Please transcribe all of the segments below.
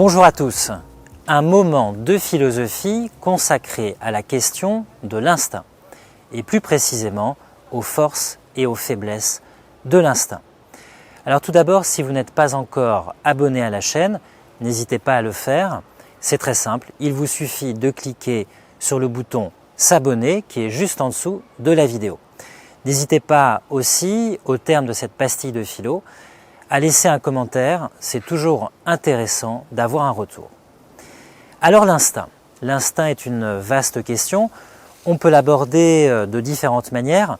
Bonjour à tous, un moment de philosophie consacré à la question de l'instinct, et plus précisément aux forces et aux faiblesses de l'instinct. Alors tout d'abord, si vous n'êtes pas encore abonné à la chaîne, n'hésitez pas à le faire, c'est très simple, il vous suffit de cliquer sur le bouton s'abonner qui est juste en dessous de la vidéo. N'hésitez pas aussi, au terme de cette pastille de philo, à laisser un commentaire, c'est toujours intéressant d'avoir un retour. Alors l'instinct. L'instinct est une vaste question, on peut l'aborder de différentes manières.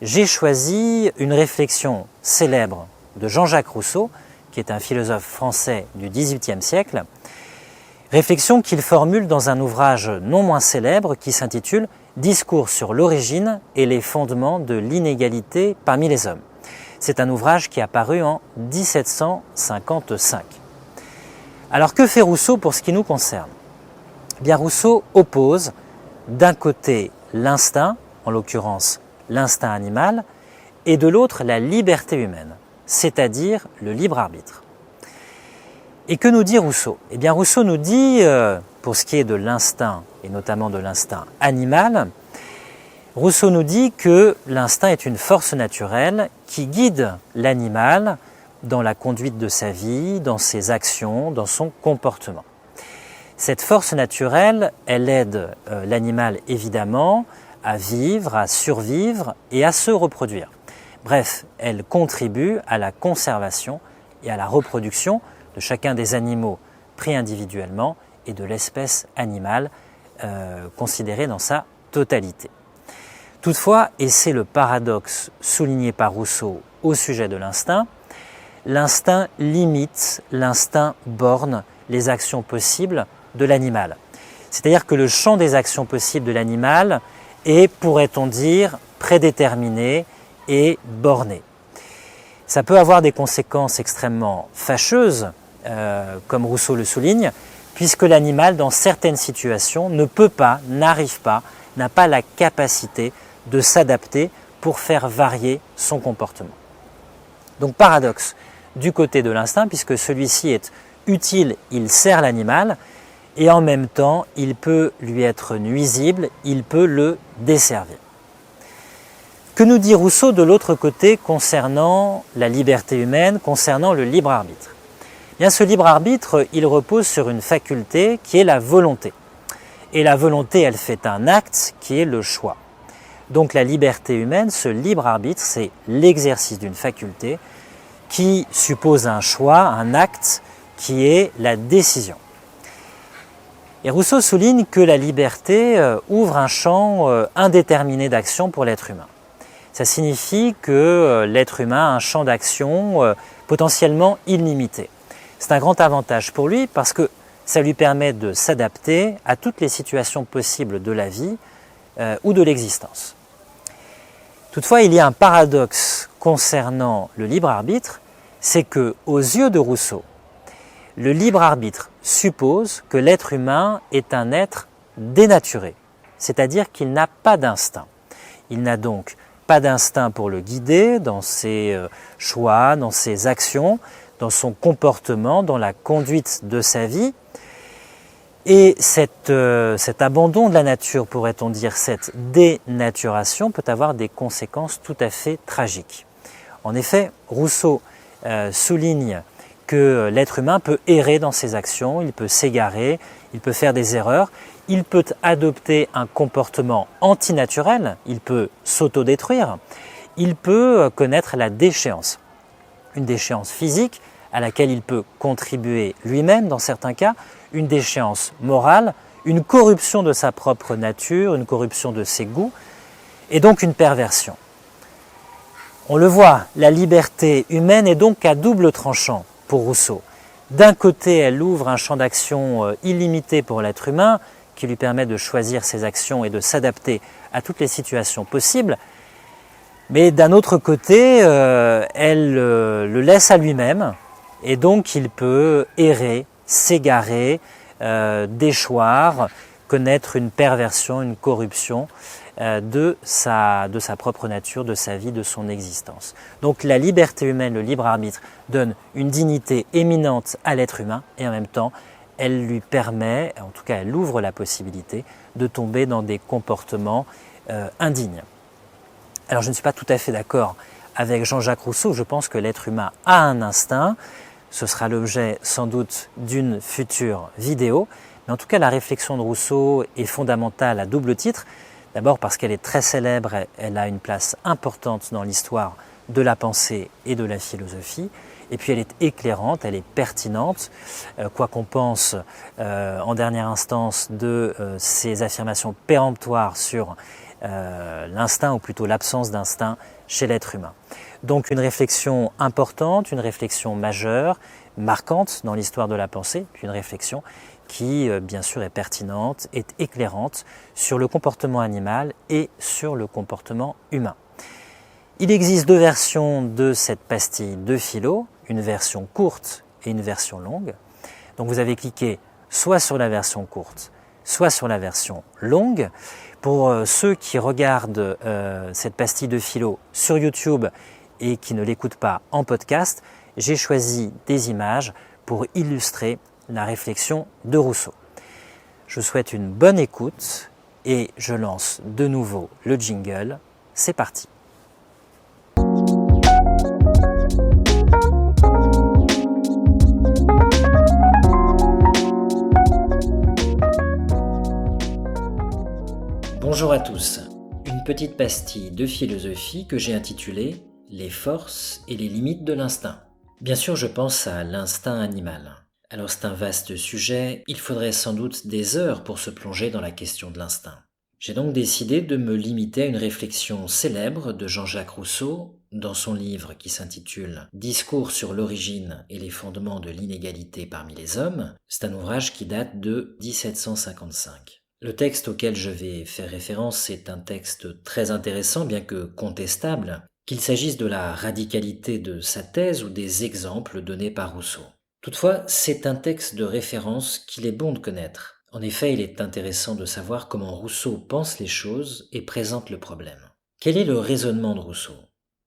J'ai choisi une réflexion célèbre de Jean-Jacques Rousseau, qui est un philosophe français du XVIIIe siècle, réflexion qu'il formule dans un ouvrage non moins célèbre qui s'intitule « Discours sur l'origine et les fondements de l'inégalité parmi les hommes ». C'est un ouvrage qui est apparu en 1755. Alors que fait Rousseau pour ce qui nous concerne? Eh bien, Rousseau oppose d'un côté l'instinct, en l'occurrence l'instinct animal, et de l'autre la liberté humaine, c'est-à-dire le libre arbitre. Et que nous dit Rousseau? Eh bien, Rousseau nous dit, pour ce qui est de l'instinct, et notamment de l'instinct animal, Rousseau nous dit que l'instinct est une force naturelle qui guide l'animal dans la conduite de sa vie, dans ses actions, dans son comportement. Cette force naturelle, elle aide l'animal évidemment à vivre, à survivre et à se reproduire. Bref, elle contribue à la conservation et à la reproduction de chacun des animaux pris individuellement et de l'espèce animale considérée dans sa totalité. Toutefois, et c'est le paradoxe souligné par Rousseau au sujet de l'instinct limite, l'instinct borne les actions possibles de l'animal. C'est-à-dire que le champ des actions possibles de l'animal est, pourrait-on dire, prédéterminé et borné. Ça peut avoir des conséquences extrêmement fâcheuses, comme Rousseau le souligne, puisque l'animal, dans certaines situations, ne peut pas, n'arrive pas, n'a pas la capacité de s'adapter pour faire varier son comportement. Donc paradoxe du côté de l'instinct, puisque celui-ci est utile, il sert l'animal, et en même temps, il peut lui être nuisible, il peut le desservir. Que nous dit Rousseau de l'autre côté concernant la liberté humaine, concernant le libre arbitre? Eh bien, ce libre arbitre, il repose sur une faculté qui est la volonté. Et la volonté, elle fait un acte qui est le choix. Donc la liberté humaine, ce libre arbitre, c'est l'exercice d'une faculté qui suppose un choix, un acte qui est la décision. Et Rousseau souligne que la liberté ouvre un champ indéterminé d'action pour l'être humain. Ça signifie que l'être humain a un champ d'action potentiellement illimité. C'est un grand avantage pour lui parce que ça lui permet de s'adapter à toutes les situations possibles de la vie ou de l'existence. Toutefois, il y a un paradoxe concernant le libre arbitre, c'est que, aux yeux de Rousseau, le libre arbitre suppose que l'être humain est un être dénaturé, c'est-à-dire qu'il n'a pas d'instinct. Il n'a donc pas d'instinct pour le guider dans ses choix, dans ses actions, dans son comportement, dans la conduite de sa vie. Et cet abandon de la nature, pourrait-on dire, cette dénaturation peut avoir des conséquences tout à fait tragiques. En effet, Rousseau souligne que l'être humain peut errer dans ses actions, il peut s'égarer, il peut faire des erreurs, il peut adopter un comportement antinaturel, il peut s'autodétruire, il peut connaître la déchéance. Une déchéance physique à laquelle il peut contribuer lui-même dans certains cas, une déchéance morale, une corruption de sa propre nature, une corruption de ses goûts, et donc une perversion. On le voit, la liberté humaine est donc à double tranchant pour Rousseau. D'un côté, elle ouvre un champ d'action illimité pour l'être humain, qui lui permet de choisir ses actions et de s'adapter à toutes les situations possibles, mais d'un autre côté, elle le laisse à lui-même, et donc il peut errer, s'égarer, déchoir, connaître une perversion, une corruption de sa propre nature, de sa vie, de son existence. Donc la liberté humaine, le libre arbitre, donne une dignité éminente à l'être humain et en même temps, elle lui permet, en tout cas elle ouvre la possibilité de tomber dans des comportements indignes. Alors je ne suis pas tout à fait d'accord avec Jean-Jacques Rousseau, je pense que l'être humain a un instinct, ce sera l'objet sans doute d'une future vidéo, mais en tout cas la réflexion de Rousseau est fondamentale à double titre, d'abord parce qu'elle est très célèbre, elle a une place importante dans l'histoire de la pensée et de la philosophie, et puis elle est éclairante, elle est pertinente, quoi qu'on pense en dernière instance de ces affirmations péremptoires sur l'instinct, ou plutôt l'absence d'instinct chez l'être humain. Donc une réflexion importante, une réflexion majeure, marquante dans l'histoire de la pensée, puis une réflexion qui bien sûr est pertinente, est éclairante sur le comportement animal et sur le comportement humain. Il existe deux versions de cette pastille de philo, une version courte et une version longue. Donc vous avez cliqué soit sur la version courte, soit sur la version longue. Pour ceux qui regardent cette pastille de philo sur YouTube et qui ne l'écoutent pas en podcast, j'ai choisi des images pour illustrer la réflexion de Rousseau. Je souhaite une bonne écoute et je lance de nouveau le jingle. C'est parti. Bonjour à tous, une petite pastille de philosophie que j'ai intitulée « Les forces et les limites de l'instinct ». Bien sûr, je pense à l'instinct animal. Alors c'est un vaste sujet, il faudrait sans doute des heures pour se plonger dans la question de l'instinct. J'ai donc décidé de me limiter à une réflexion célèbre de Jean-Jacques Rousseau dans son livre qui s'intitule « Discours sur l'origine et les fondements de l'inégalité parmi les hommes ». C'est un ouvrage qui date de 1755. Le texte auquel je vais faire référence est un texte très intéressant, bien que contestable, qu'il s'agisse de la radicalité de sa thèse ou des exemples donnés par Rousseau. Toutefois, c'est un texte de référence qu'il est bon de connaître. En effet, il est intéressant de savoir comment Rousseau pense les choses et présente le problème. Quel est le raisonnement de Rousseau ?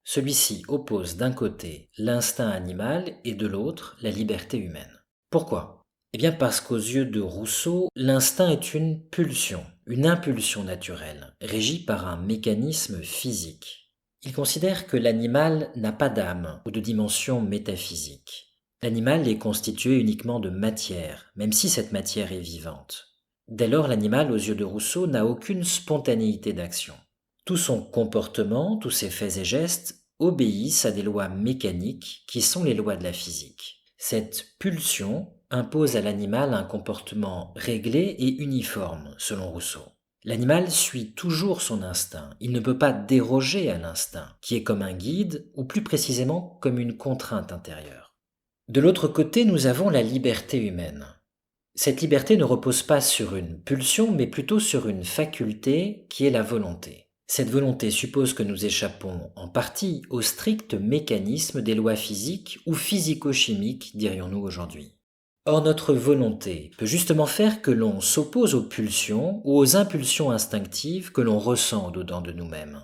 Celui-ci oppose d'un côté l'instinct animal et de l'autre la liberté humaine. Pourquoi ? Eh bien parce qu'aux yeux de Rousseau, l'instinct est une pulsion, une impulsion naturelle, régie par un mécanisme physique. Il considère que l'animal n'a pas d'âme ou de dimension métaphysique. L'animal est constitué uniquement de matière, même si cette matière est vivante. Dès lors, l'animal, aux yeux de Rousseau, n'a aucune spontanéité d'action. Tout son comportement, tous ses faits et gestes obéissent à des lois mécaniques qui sont les lois de la physique. Cette pulsion impose à l'animal un comportement réglé et uniforme, selon Rousseau. L'animal suit toujours son instinct, il ne peut pas déroger à l'instinct, qui est comme un guide, ou plus précisément comme une contrainte intérieure. De l'autre côté, nous avons la liberté humaine. Cette liberté ne repose pas sur une pulsion, mais plutôt sur une faculté qui est la volonté. Cette volonté suppose que nous échappons en partie au strict mécanisme des lois physiques ou physico-chimiques, dirions-nous aujourd'hui. Or, notre volonté peut justement faire que l'on s'oppose aux pulsions ou aux impulsions instinctives que l'on ressent au-dedans de nous-mêmes.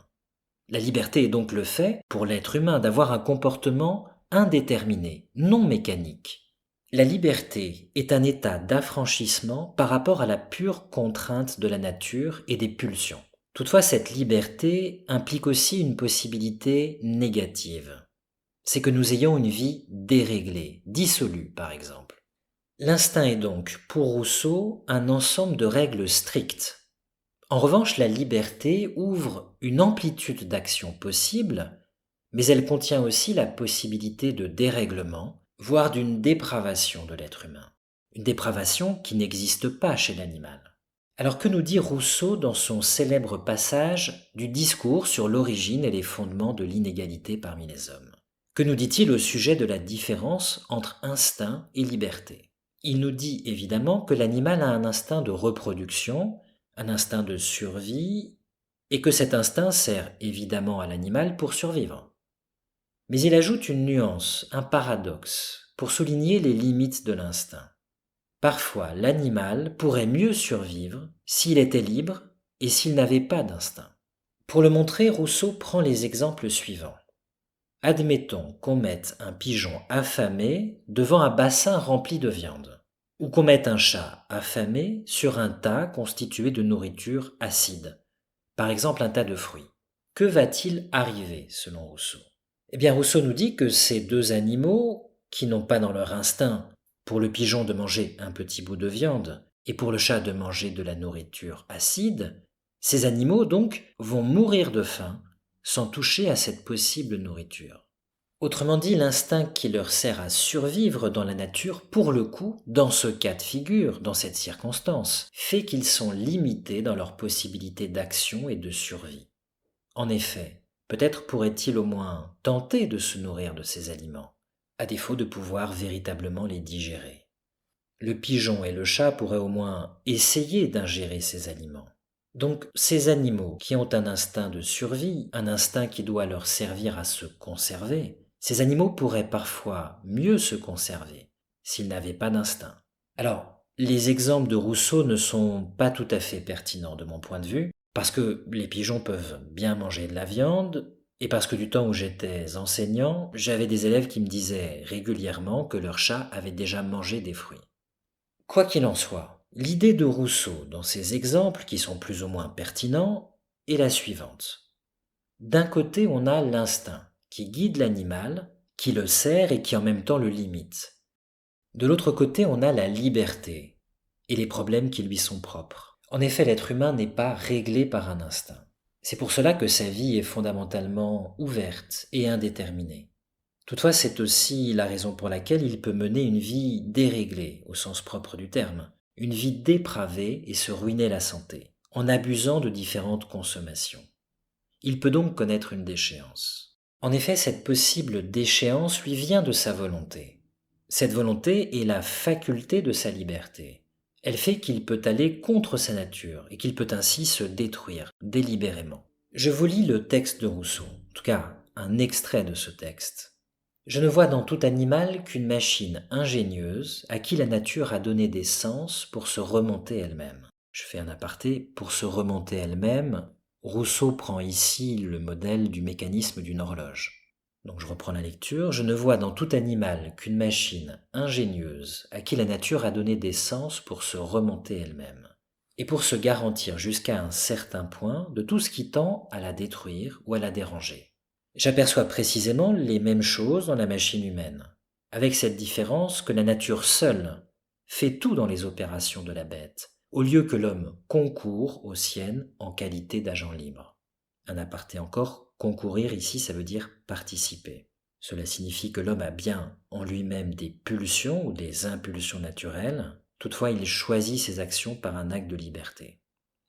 La liberté est donc le fait, pour l'être humain, d'avoir un comportement indéterminé, non mécanique. La liberté est un état d'affranchissement par rapport à la pure contrainte de la nature et des pulsions. Toutefois, cette liberté implique aussi une possibilité négative. C'est que nous ayons une vie déréglée, dissolue par exemple. L'instinct est donc, pour Rousseau, un ensemble de règles strictes. En revanche, la liberté ouvre une amplitude d'action possible, mais elle contient aussi la possibilité de dérèglement, voire d'une dépravation de l'être humain. Une dépravation qui n'existe pas chez l'animal. Alors que nous dit Rousseau dans son célèbre passage du discours sur l'origine et les fondements de l'inégalité parmi les hommes ? Que nous dit-il au sujet de la différence entre instinct et liberté ? Il nous dit évidemment que l'animal a un instinct de reproduction, un instinct de survie, et que cet instinct sert évidemment à l'animal pour survivre. Mais il ajoute une nuance, un paradoxe, pour souligner les limites de l'instinct. Parfois, l'animal pourrait mieux survivre s'il était libre et s'il n'avait pas d'instinct. Pour le montrer, Rousseau prend les exemples suivants. Admettons qu'on mette un pigeon affamé devant un bassin rempli de viande. ou qu'on mette un chat affamé sur un tas constitué de nourriture acide, par exemple un tas de fruits. Que va-t-il arriver selon Rousseau? Eh bien Rousseau nous dit que ces deux animaux, qui n'ont pas dans leur instinct pour le pigeon de manger un petit bout de viande et pour le chat de manger de la nourriture acide, ces animaux donc vont mourir de faim sans toucher à cette possible nourriture. Autrement dit, l'instinct qui leur sert à survivre dans la nature, pour le coup, dans ce cas de figure, dans cette circonstance, fait qu'ils sont limités dans leurs possibilités d'action et de survie. En effet, peut-être pourrait-il au moins tenter de se nourrir de ces aliments, à défaut de pouvoir véritablement les digérer. Le pigeon et le chat pourraient au moins essayer d'ingérer ces aliments. Donc ces animaux qui ont un instinct de survie, un instinct qui doit leur servir à se conserver, ces animaux pourraient parfois mieux se conserver s'ils n'avaient pas d'instinct. Alors, les exemples de Rousseau ne sont pas tout à fait pertinents de mon point de vue, parce que les pigeons peuvent bien manger de la viande, et parce que du temps où j'étais enseignant, j'avais des élèves qui me disaient régulièrement que leur chat avait déjà mangé des fruits. Quoi qu'il en soit, l'idée de Rousseau dans ces exemples, qui sont plus ou moins pertinents, est la suivante. D'un côté, on a l'instinct, qui guide l'animal, qui le sert et qui en même temps le limite. De l'autre côté, on a la liberté et les problèmes qui lui sont propres. En effet, l'être humain n'est pas réglé par un instinct. C'est pour cela que sa vie est fondamentalement ouverte et indéterminée. Toutefois, c'est aussi la raison pour laquelle il peut mener une vie déréglée, au sens propre du terme, une vie dépravée et se ruiner la santé, en abusant de différentes consommations. Il peut donc connaître une déchéance. En effet, cette possible déchéance lui vient de sa volonté. Cette volonté est la faculté de sa liberté. Elle fait qu'il peut aller contre sa nature et qu'il peut ainsi se détruire délibérément. Je vous lis le texte de Rousseau, en tout cas un extrait de ce texte. Je ne vois dans tout animal qu'une machine ingénieuse à qui la nature a donné des sens pour se remonter elle-même. Je fais un aparté, pour se remonter elle-même. Rousseau prend ici le modèle du mécanisme d'une horloge. Donc je reprends la lecture. Je ne vois dans tout animal qu'une machine ingénieuse à qui la nature a donné des sens pour se remonter elle-même et pour se garantir jusqu'à un certain point de tout ce qui tend à la détruire ou à la déranger. J'aperçois précisément les mêmes choses dans la machine humaine, avec cette différence que la nature seule fait tout dans les opérations de la bête, au lieu que l'homme concourt aux siennes en qualité d'agent libre. Un aparté encore, concourir ici ça veut dire participer. Cela signifie que l'homme a bien en lui-même des pulsions ou des impulsions naturelles, toutefois il choisit ses actions par un acte de liberté.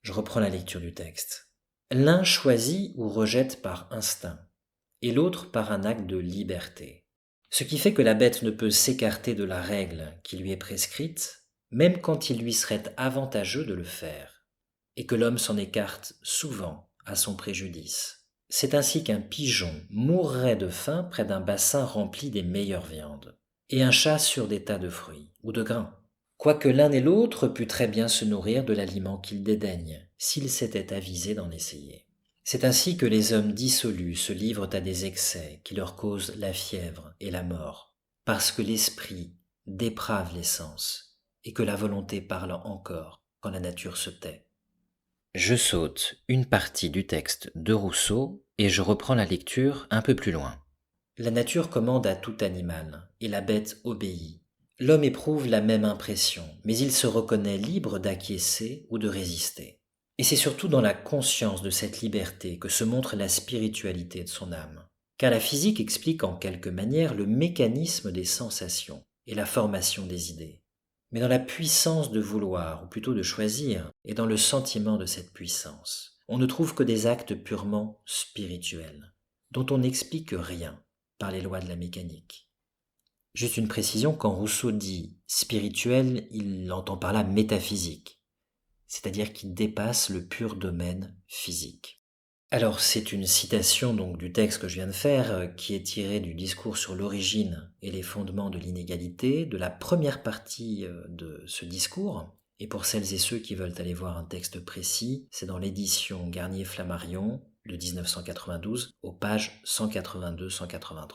Je reprends la lecture du texte. L'un choisit ou rejette par instinct, et l'autre par un acte de liberté. Ce qui fait que la bête ne peut s'écarter de la règle qui lui est prescrite, même quand il lui serait avantageux de le faire, et que l'homme s'en écarte souvent à son préjudice. C'est ainsi qu'un pigeon mourrait de faim près d'un bassin rempli des meilleures viandes, et un chat sur des tas de fruits ou de grains, quoique l'un et l'autre pût très bien se nourrir de l'aliment qu'il dédaigne, s'il s'était avisé d'en essayer. C'est ainsi que les hommes dissolus se livrent à des excès qui leur causent la fièvre et la mort, parce que l'esprit déprave les sens et que la volonté parle encore quand la nature se tait. Je saute une partie du texte de Rousseau et je reprends la lecture un peu plus loin. La nature commande à tout animal et la bête obéit. L'homme éprouve la même impression, mais il se reconnaît libre d'acquiescer ou de résister. Et c'est surtout dans la conscience de cette liberté que se montre la spiritualité de son âme. Car la physique explique en quelque manière le mécanisme des sensations et la formation des idées. Mais dans la puissance de vouloir, ou plutôt de choisir, et dans le sentiment de cette puissance, on ne trouve que des actes purement spirituels, dont on n'explique rien par les lois de la mécanique. Juste une précision, quand Rousseau dit spirituel, il entend par là métaphysique, c'est-à-dire qui dépasse le pur domaine physique. Alors c'est une citation donc du texte que je viens de faire qui est tirée du discours sur l'origine et les fondements de l'inégalité, de la première partie de ce discours. Et pour celles et ceux qui veulent aller voir un texte précis, c'est dans l'édition Garnier-Flammarion de 1992 aux pages 182-183.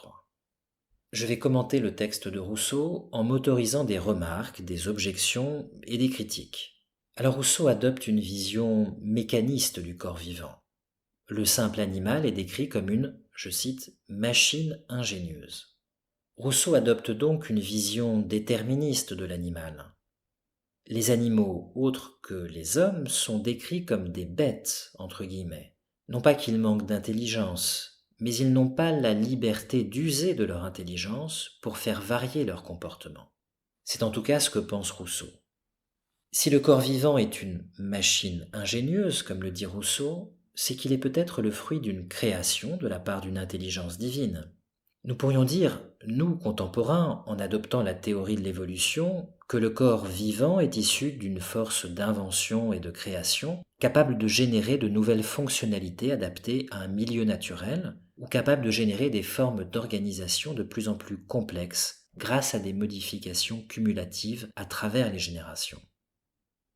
Je vais commenter le texte de Rousseau en m'autorisant des remarques, des objections et des critiques. Alors Rousseau adopte une vision mécaniste du corps vivant. Le simple animal est décrit comme une, je cite, machine ingénieuse. Rousseau adopte donc une vision déterministe de l'animal. Les animaux autres que les hommes sont décrits comme des bêtes, entre guillemets. Non pas qu'ils manquent d'intelligence, mais ils n'ont pas la liberté d'user de leur intelligence pour faire varier leur comportement. C'est en tout cas ce que pense Rousseau. Si le corps vivant est une machine ingénieuse, comme le dit Rousseau, c'est qu'il est peut-être le fruit d'une création de la part d'une intelligence divine. Nous pourrions dire, nous contemporains, en adoptant la théorie de l'évolution, que le corps vivant est issu d'une force d'invention et de création, capable de générer de nouvelles fonctionnalités adaptées à un milieu naturel, ou capable de générer des formes d'organisation de plus en plus complexes grâce à des modifications cumulatives à travers les générations.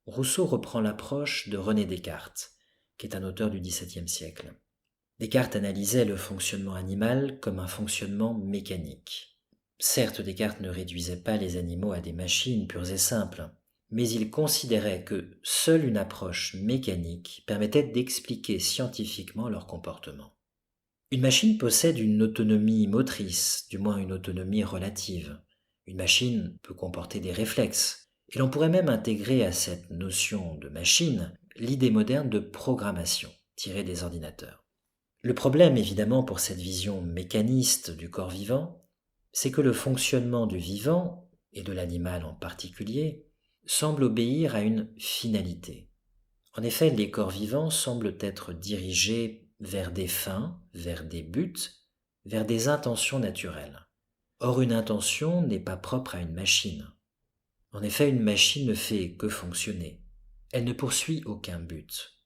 Rousseau reprend l'approche de René Descartes, qui est un auteur du XVIIe siècle. Descartes analysait le fonctionnement animal comme un fonctionnement mécanique. Certes, Descartes ne réduisait pas les animaux à des machines pures et simples, mais il considérait que seule une approche mécanique permettait d'expliquer scientifiquement leur comportement. Une machine possède une autonomie motrice, du moins une autonomie relative. Une machine peut comporter des réflexes, et l'on pourrait même intégrer à cette notion de machine l'idée moderne de programmation tirée des ordinateurs. Le problème, évidemment, pour cette vision mécaniste du corps vivant, c'est que le fonctionnement du vivant, et de l'animal en particulier, semble obéir à une finalité. En effet, les corps vivants semblent être dirigés vers des fins, vers des buts, vers des intentions naturelles. Or, une intention n'est pas propre à une machine. En effet, une machine ne fait que fonctionner. Elle ne poursuit aucun but.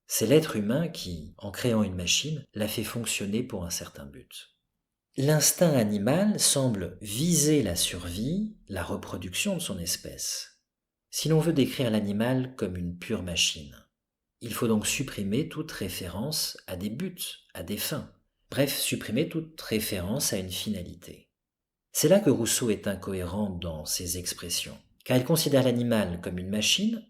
C'est l'être humain qui, en créant une machine, la fait fonctionner pour un certain but. L'instinct animal semble viser la survie, la reproduction de son espèce. Si l'on veut décrire l'animal comme une pure machine, il faut donc supprimer toute référence à des buts, à des fins. Bref, supprimer toute référence à une finalité. C'est là que Rousseau est incohérent dans ses expressions, car il considère l'animal comme une machine,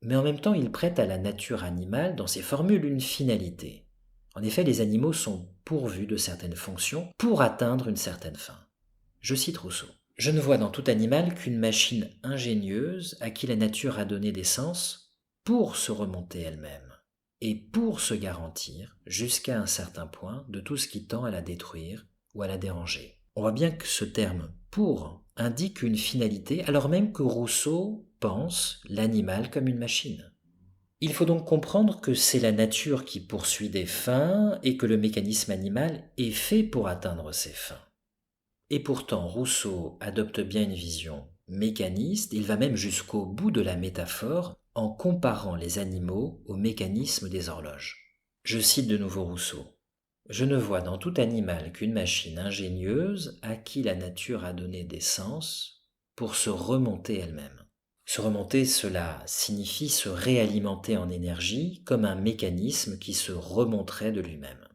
mais en même temps il prête à la nature animale dans ses formules une finalité. En effet, les animaux sont pourvus de certaines fonctions pour atteindre une certaine fin. Je cite Rousseau. « Je ne vois dans tout animal qu'une machine ingénieuse à qui la nature a donné des sens pour se remonter elle-même et pour se garantir, jusqu'à un certain point, de tout ce qui tend à la détruire ou à la déranger. » On voit bien que ce terme « pour » indique une finalité, alors même que Rousseau pense l'animal comme une machine. Il faut donc comprendre que c'est la nature qui poursuit des fins et que le mécanisme animal est fait pour atteindre ces fins. Et pourtant, Rousseau adopte bien une vision mécaniste, il va même jusqu'au bout de la métaphore en comparant les animaux au mécanisme des horloges. Je cite de nouveau Rousseau. « Je ne vois dans tout animal qu'une machine ingénieuse à qui la nature a donné des sens pour se remonter elle-même. » Se remonter, cela signifie se réalimenter en énergie comme un mécanisme qui se remonterait de lui-même.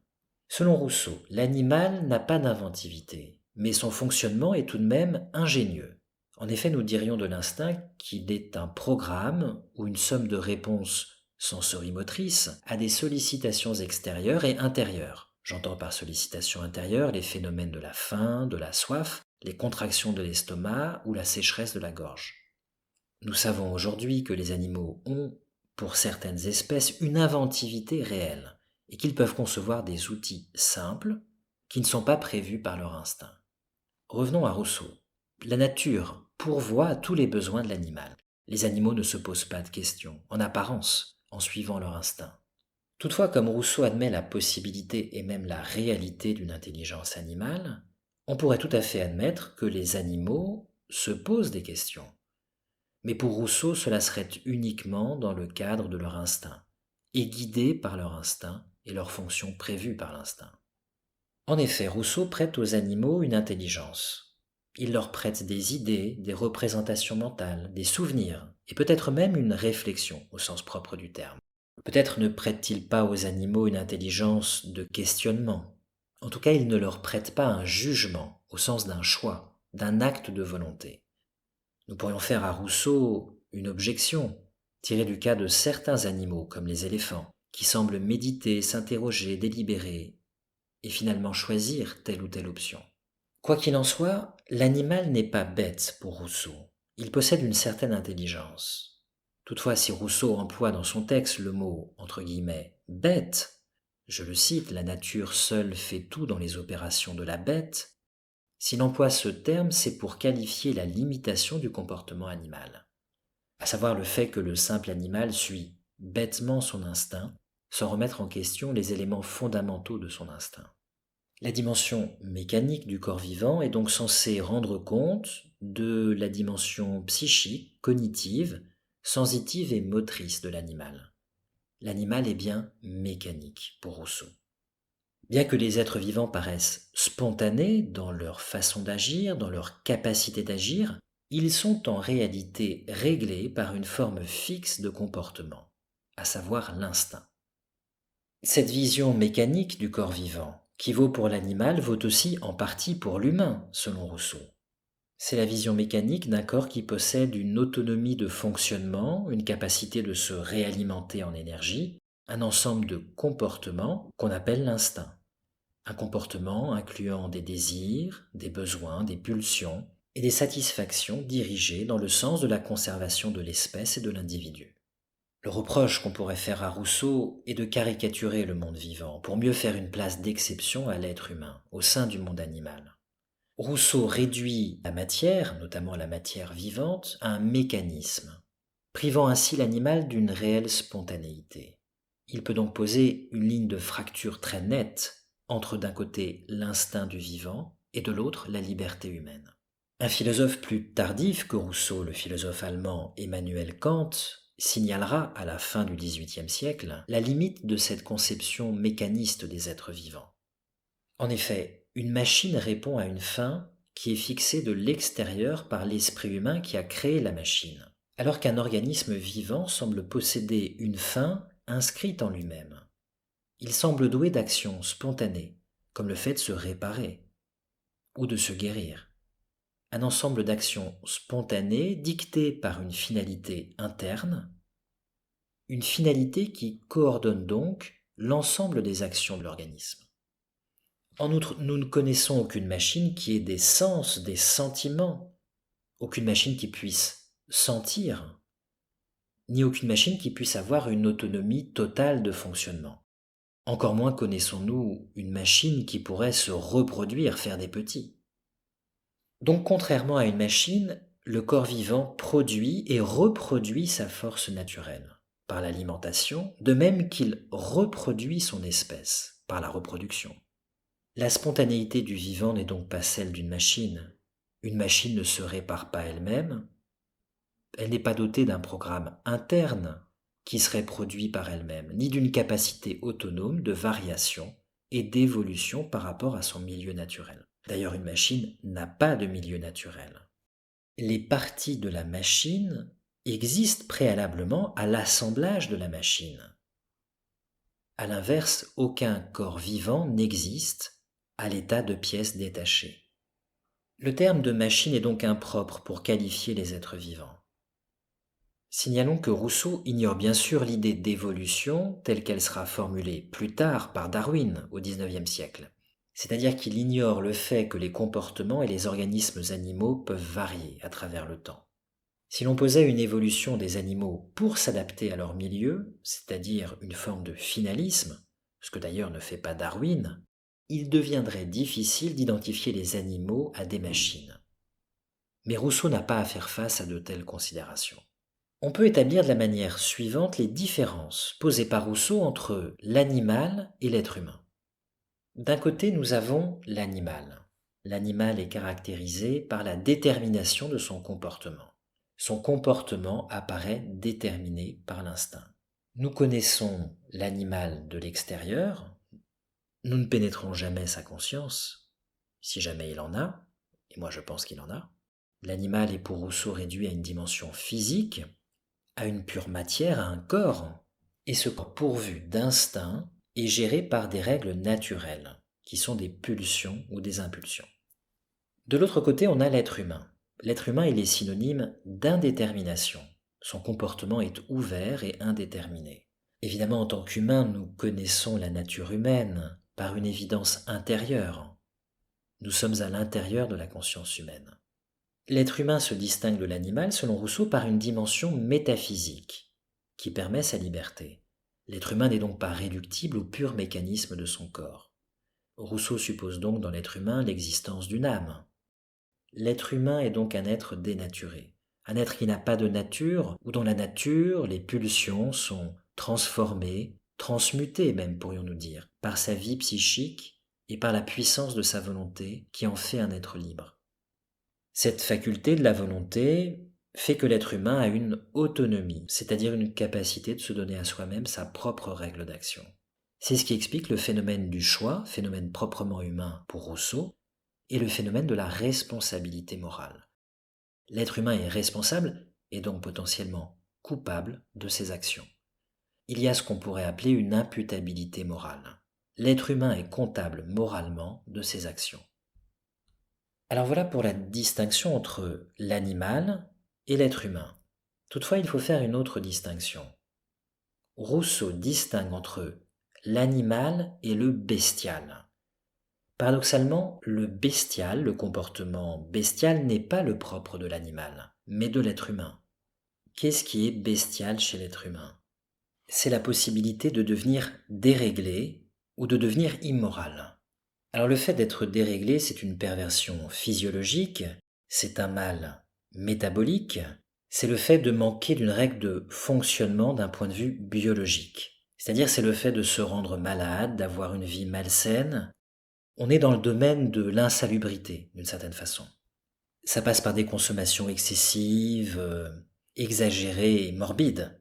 Selon Rousseau, l'animal n'a pas d'inventivité, mais son fonctionnement est tout de même ingénieux. En effet, nous dirions de l'instinct qu'il est un programme ou une somme de réponses sensorimotrices à des sollicitations extérieures et intérieures. J'entends par sollicitation intérieure les phénomènes de la faim, de la soif, les contractions de l'estomac ou la sécheresse de la gorge. Nous savons aujourd'hui que les animaux ont, pour certaines espèces, une inventivité réelle et qu'ils peuvent concevoir des outils simples qui ne sont pas prévus par leur instinct. Revenons à Rousseau. La nature pourvoit à tous les besoins de l'animal. Les animaux ne se posent pas de questions, en apparence, en suivant leur instinct. Toutefois, comme Rousseau admet la possibilité et même la réalité d'une intelligence animale, on pourrait tout à fait admettre que les animaux se posent des questions. Mais pour Rousseau, cela serait uniquement dans le cadre de leur instinct, et guidés par leur instinct et leurs fonctions prévues par l'instinct. En effet, Rousseau prête aux animaux une intelligence. Il leur prête des idées, des représentations mentales, des souvenirs, et peut-être même une réflexion au sens propre du terme. Peut-être ne prête-t-il pas aux animaux une intelligence de questionnement. En tout cas, il ne leur prête pas un jugement, au sens d'un choix, d'un acte de volonté. Nous pourrions faire à Rousseau une objection, tirée du cas de certains animaux comme les éléphants, qui semblent méditer, s'interroger, délibérer, et finalement choisir telle ou telle option. Quoi qu'il en soit, l'animal n'est pas bête pour Rousseau. Il possède une certaine intelligence. Toutefois, si Rousseau emploie dans son texte le mot, entre guillemets, bête, je le cite, la nature seule fait tout dans les opérations de la bête, s'il emploie ce terme, c'est pour qualifier la limitation du comportement animal, à savoir le fait que le simple animal suit bêtement son instinct, sans remettre en question les éléments fondamentaux de son instinct. La dimension mécanique du corps vivant est donc censée rendre compte de la dimension psychique, cognitive, sensitive et motrice de l'animal. L'animal est bien mécanique pour Rousseau. Bien que les êtres vivants paraissent spontanés dans leur façon d'agir, dans leur capacité d'agir, ils sont en réalité réglés par une forme fixe de comportement, à savoir l'instinct. Cette vision mécanique du corps vivant, qui vaut pour l'animal, vaut aussi en partie pour l'humain, selon Rousseau. C'est la vision mécanique d'un corps qui possède une autonomie de fonctionnement, une capacité de se réalimenter en énergie, un ensemble de comportements qu'on appelle l'instinct. Un comportement incluant des désirs, des besoins, des pulsions et des satisfactions dirigées dans le sens de la conservation de l'espèce et de l'individu. Le reproche qu'on pourrait faire à Rousseau est de caricaturer le monde vivant pour mieux faire une place d'exception à l'être humain au sein du monde animal. Rousseau réduit la matière, notamment la matière vivante, à un mécanisme, privant ainsi l'animal d'une réelle spontanéité. Il peut donc poser une ligne de fracture très nette entre d'un côté l'instinct du vivant et de l'autre la liberté humaine. Un philosophe plus tardif que Rousseau, le philosophe allemand Emmanuel Kant, signalera à la fin du XVIIIe siècle la limite de cette conception mécaniste des êtres vivants. En effet, une machine répond à une fin qui est fixée de l'extérieur par l'esprit humain qui a créé la machine, alors qu'un organisme vivant semble posséder une fin inscrite en lui-même. Il semble doué d'actions spontanées, comme le fait de se réparer ou de se guérir. Un ensemble d'actions spontanées dictées par une finalité interne, une finalité qui coordonne donc l'ensemble des actions de l'organisme. En outre, nous ne connaissons aucune machine qui ait des sens, des sentiments, aucune machine qui puisse sentir, ni aucune machine qui puisse avoir une autonomie totale de fonctionnement. Encore moins connaissons-nous une machine qui pourrait se reproduire, faire des petits. Donc contrairement à une machine, le corps vivant produit et reproduit sa force naturelle par l'alimentation, de même qu'il reproduit son espèce par la reproduction. La spontanéité du vivant n'est donc pas celle d'une machine. Une machine ne se répare pas elle-même, elle n'est pas dotée d'un programme interne qui serait produit par elle-même, ni d'une capacité autonome de variation et d'évolution par rapport à son milieu naturel. D'ailleurs, une machine n'a pas de milieu naturel. Les parties de la machine existent préalablement à l'assemblage de la machine. À l'inverse, aucun corps vivant n'existe à l'état de pièces détachées. Le terme de machine est donc impropre pour qualifier les êtres vivants. Signalons que Rousseau ignore bien sûr l'idée d'évolution telle qu'elle sera formulée plus tard par Darwin au XIXe siècle. C'est-à-dire qu'il ignore le fait que les comportements et les organismes animaux peuvent varier à travers le temps. Si l'on posait une évolution des animaux pour s'adapter à leur milieu, c'est-à-dire une forme de finalisme, ce que d'ailleurs ne fait pas Darwin, il deviendrait difficile d'identifier les animaux à des machines. Mais Rousseau n'a pas à faire face à de telles considérations. On peut établir de la manière suivante les différences posées par Rousseau entre l'animal et l'être humain. D'un côté, nous avons l'animal. L'animal est caractérisé par la détermination de son comportement. Son comportement apparaît déterminé par l'instinct. Nous connaissons l'animal de l'extérieur, nous ne pénétrons jamais sa conscience, si jamais il en a, et moi je pense qu'il en a. L'animal est pour Rousseau réduit à une dimension physique, à une pure matière, à un corps, et ce corps pourvu d'instinct est géré par des règles naturelles, qui sont des pulsions ou des impulsions. De l'autre côté, on a l'être humain. L'être humain, il est synonyme d'indétermination. Son comportement est ouvert et indéterminé. Évidemment, en tant qu'humains, nous connaissons la nature humaine par une évidence intérieure. Nous sommes à l'intérieur de la conscience humaine. L'être humain se distingue de l'animal, selon Rousseau, par une dimension métaphysique qui permet sa liberté. L'être humain n'est donc pas réductible au pur mécanisme de son corps. Rousseau suppose donc dans l'être humain l'existence d'une âme. L'être humain est donc un être dénaturé, un être qui n'a pas de nature, ou dont la nature, les pulsions sont transformées, transmutées même pourrions-nous dire, par sa vie psychique et par la puissance de sa volonté qui en fait un être libre. Cette faculté de la volonté fait que l'être humain a une autonomie, c'est-à-dire une capacité de se donner à soi-même sa propre règle d'action. C'est ce qui explique le phénomène du choix, phénomène proprement humain pour Rousseau, et le phénomène de la responsabilité morale. L'être humain est responsable et donc potentiellement coupable de ses actions. Il y a ce qu'on pourrait appeler une imputabilité morale. L'être humain est comptable moralement de ses actions. Alors voilà pour la distinction entre l'animal et l'être humain. Toutefois, il faut faire une autre distinction. Rousseau distingue entre l'animal et le bestial. Paradoxalement, le bestial, le comportement bestial n'est pas le propre de l'animal, mais de l'être humain. Qu'est-ce qui est bestial chez l'être humain? C'est la possibilité de devenir déréglé ou de devenir immoral. Alors le fait d'être déréglé, c'est une perversion physiologique, c'est un mal métabolique, c'est le fait de manquer d'une règle de fonctionnement d'un point de vue biologique. C'est-à-dire c'est le fait de se rendre malade, d'avoir une vie malsaine. On est dans le domaine de l'insalubrité, d'une certaine façon. Ça passe par des consommations excessives, exagérées et morbides.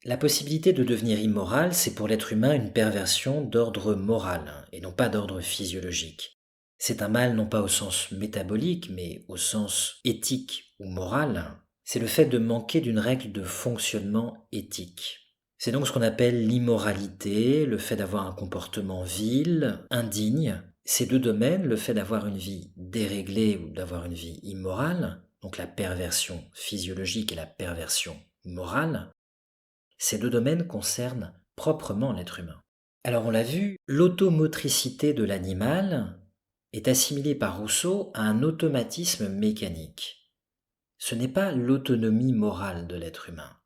La possibilité de devenir immoral, c'est pour l'être humain une perversion d'ordre moral et non pas d'ordre physiologique. C'est un mal non pas au sens métabolique, mais au sens éthique ou moral. C'est le fait de manquer d'une règle de fonctionnement éthique. C'est donc ce qu'on appelle l'immoralité, le fait d'avoir un comportement vil, indigne. Ces deux domaines, le fait d'avoir une vie déréglée ou d'avoir une vie immorale, donc la perversion physiologique et la perversion morale, ces deux domaines concernent proprement l'être humain. Alors on l'a vu, l'automotricité de l'animal est assimilée par Rousseau à un automatisme mécanique. Ce n'est pas l'autonomie morale de l'être humain.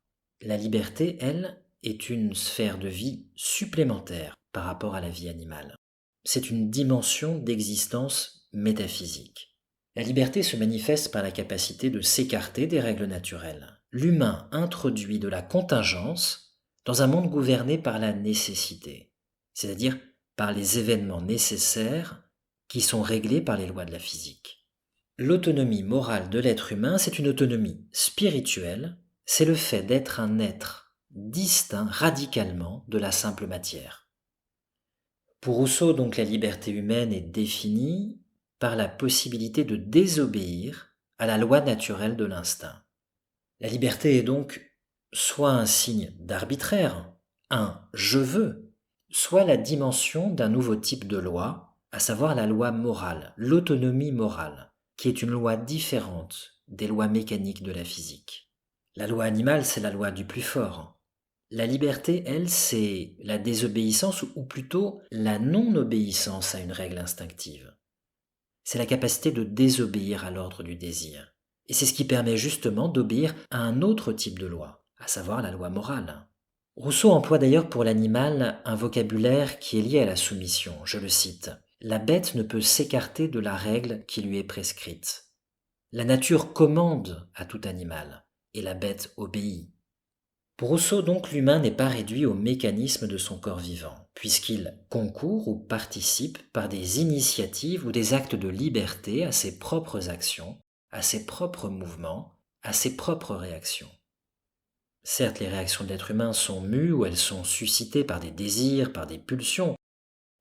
La liberté, elle, est une sphère de vie supplémentaire par rapport à la vie animale. C'est une dimension d'existence métaphysique. La liberté se manifeste par la capacité de s'écarter des règles naturelles. L'humain introduit de la contingence dans un monde gouverné par la nécessité, c'est-à-dire par les événements nécessaires qui sont réglés par les lois de la physique. L'autonomie morale de l'être humain, c'est une autonomie spirituelle, c'est le fait d'être un être distinct radicalement de la simple matière. Pour Rousseau, donc, la liberté humaine est définie par la possibilité de désobéir à la loi naturelle de l'instinct. La liberté est donc soit un signe d'arbitraire, un je veux, soit la dimension d'un nouveau type de loi, à savoir la loi morale, l'autonomie morale, qui est une loi différente des lois mécaniques de la physique. La loi animale, c'est la loi du plus fort. La liberté, elle, c'est la désobéissance ou plutôt la non-obéissance à une règle instinctive. C'est la capacité de désobéir à l'ordre du désir. Et c'est ce qui permet justement d'obéir à un autre type de loi, à savoir la loi morale. Rousseau emploie d'ailleurs pour l'animal un vocabulaire qui est lié à la soumission. Je le cite. La bête ne peut s'écarter de la règle qui lui est prescrite. La nature commande à tout animal, et la bête obéit. Pour Rousseau, donc, l'humain n'est pas réduit au mécanisme de son corps vivant, puisqu'il concourt ou participe par des initiatives ou des actes de liberté à ses propres actions, à ses propres mouvements, à ses propres réactions. Certes, les réactions de l'être humain sont mues ou elles sont suscitées par des désirs, par des pulsions.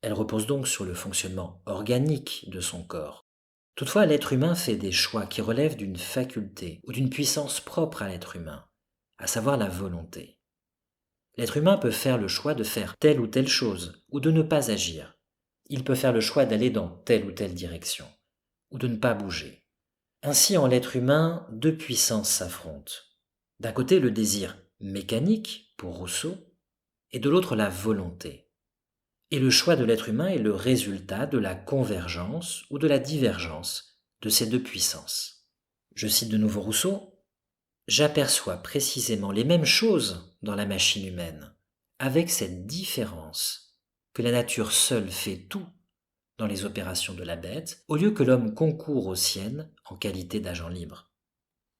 Elles reposent donc sur le fonctionnement organique de son corps. Toutefois, l'être humain fait des choix qui relèvent d'une faculté ou d'une puissance propre à l'être humain, à savoir la volonté. L'être humain peut faire le choix de faire telle ou telle chose, ou de ne pas agir. Il peut faire le choix d'aller dans telle ou telle direction. ou de ne pas bouger. Ainsi, en l'être humain, deux puissances s'affrontent. D'un côté, le désir mécanique, pour Rousseau, et de l'autre, la volonté. Et le choix de l'être humain est le résultat de la convergence ou de la divergence de ces deux puissances. Je cite de nouveau Rousseau. « J'aperçois précisément les mêmes choses dans la machine humaine, avec cette différence que la nature seule fait tout dans les opérations de la bête, au lieu que l'homme concourt aux siennes en qualité d'agent libre.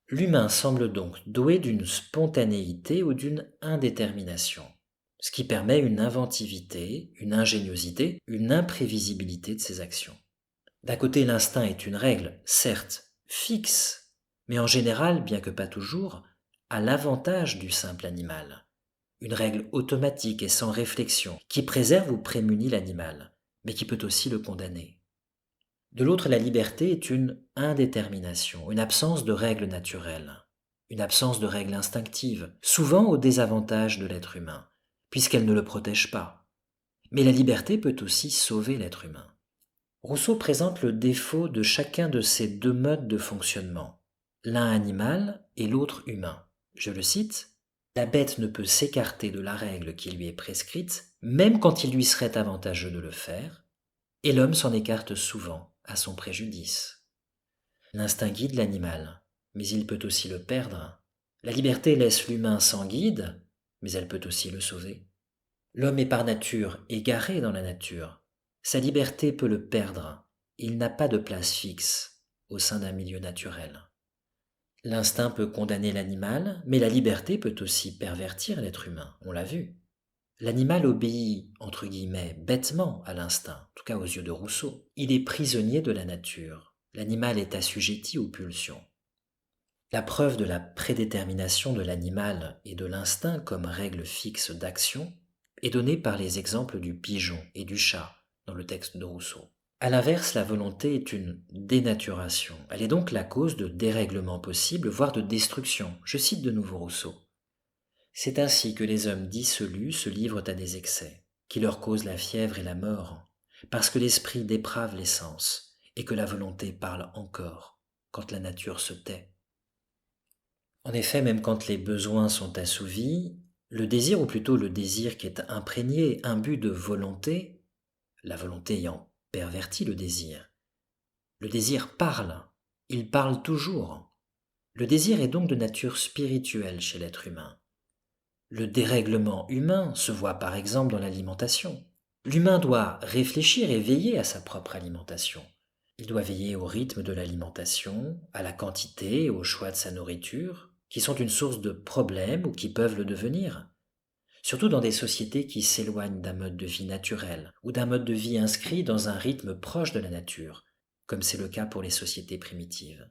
L'humain semble donc doué d'une spontanéité ou d'une indétermination, ce qui permet une inventivité, une ingéniosité, une imprévisibilité de ses actions. D'un côté, l'instinct est une règle, certes, fixe, mais en général, bien que pas toujours, à l'avantage du simple animal. Une règle automatique et sans réflexion, qui préserve ou prémunit l'animal, mais qui peut aussi le condamner. De l'autre, la liberté est une indétermination, une absence de règles naturelles, une absence de règles instinctives, souvent au désavantage de l'être humain, puisqu'elle ne le protège pas. Mais la liberté peut aussi sauver l'être humain. Rousseau présente le défaut de chacun de ces deux modes de fonctionnement, l'un animal et l'autre humain. Je le cite, « La bête ne peut s'écarter de la règle qui lui est prescrite, même quand il lui serait avantageux de le faire, et l'homme s'en écarte souvent à son préjudice. L'instinct guide l'animal, mais il peut aussi le perdre. La liberté laisse l'humain sans guide, mais elle peut aussi le sauver. L'homme est par nature égaré dans la nature. Sa liberté peut le perdre. Il n'a pas de place fixe au sein d'un milieu naturel. L'instinct peut condamner l'animal, mais la liberté peut aussi pervertir l'être humain, on l'a vu. L'animal obéit, entre guillemets, bêtement à l'instinct, en tout cas aux yeux de Rousseau. Il est prisonnier de la nature. L'animal est assujetti aux pulsions. La preuve de la prédétermination de l'animal et de l'instinct comme règle fixe d'action est donnée par les exemples du pigeon et du chat dans le texte de Rousseau. À l'inverse, la volonté est une dénaturation. Elle est donc la cause de dérèglements possibles, voire de destruction. Je cite de nouveau Rousseau. C'est ainsi que les hommes dissolus se livrent à des excès, qui leur causent la fièvre et la mort, parce que l'esprit déprave les sens, et que la volonté parle encore, quand la nature se tait. En effet, même quand les besoins sont assouvis, le désir, ou plutôt le désir qui est imprégné, imbu de volonté, la volonté ayant perverti le désir parle, il parle toujours. Le désir est donc de nature spirituelle chez l'être humain. Le dérèglement humain se voit par exemple dans l'alimentation. L'humain doit réfléchir et veiller à sa propre alimentation. Il doit veiller au rythme de l'alimentation, à la quantité et au choix de sa nourriture, qui sont une source de problèmes ou qui peuvent le devenir. Surtout dans des sociétés qui s'éloignent d'un mode de vie naturel ou d'un mode de vie inscrit dans un rythme proche de la nature, comme c'est le cas pour les sociétés primitives.